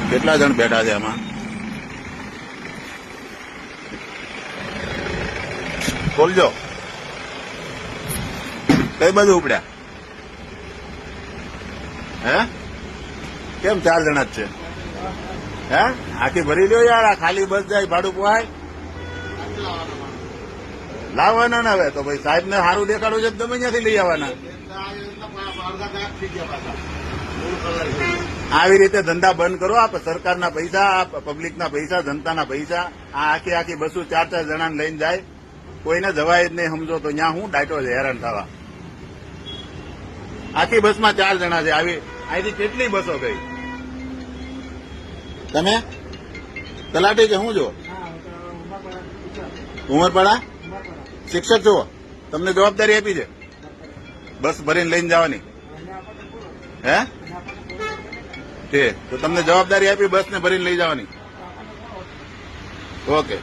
કેટલા જણ બેઠા છે આમાં? બોલજો, કઈ બાજુ ઉપડ્યા? હે કેમ 4 જણા જ છે? હે આખી ભરી લ્યો યાર, આ ખાલી બસ જાય ભાડું પોહાય? લાવવાના ને હવે તો ભાઈ સાહેબ ને સારું દેખાડું છે, તમે ત્યાંથી લઈ આવવાના. આવી રીતે ધંધા બંધ કરો. આ સરકારના પૈસા, આ પબ્લિકના પૈસા, જનતાના પૈસા. આ આખી બસો 4 જણાને લઈને જાય, કોઈને જવાય જ નહીં. સમજો તો ત્યાં હું ડાયટો છે હેરાન થવા. આખી બસમાં 4 જણા છે. આવી અહીંથી કેટલી બસો ગઈ? તમે તલાટી કે શું છો? ઉમરપાડા શિક્ષક છો? તમને જવાબદારી આપી છે બસ ભરીને લઈને જવાની? હે તે તો તમને જવાબદારી આપી બસ ને ભરીને લઈ જવાની? ઓકે.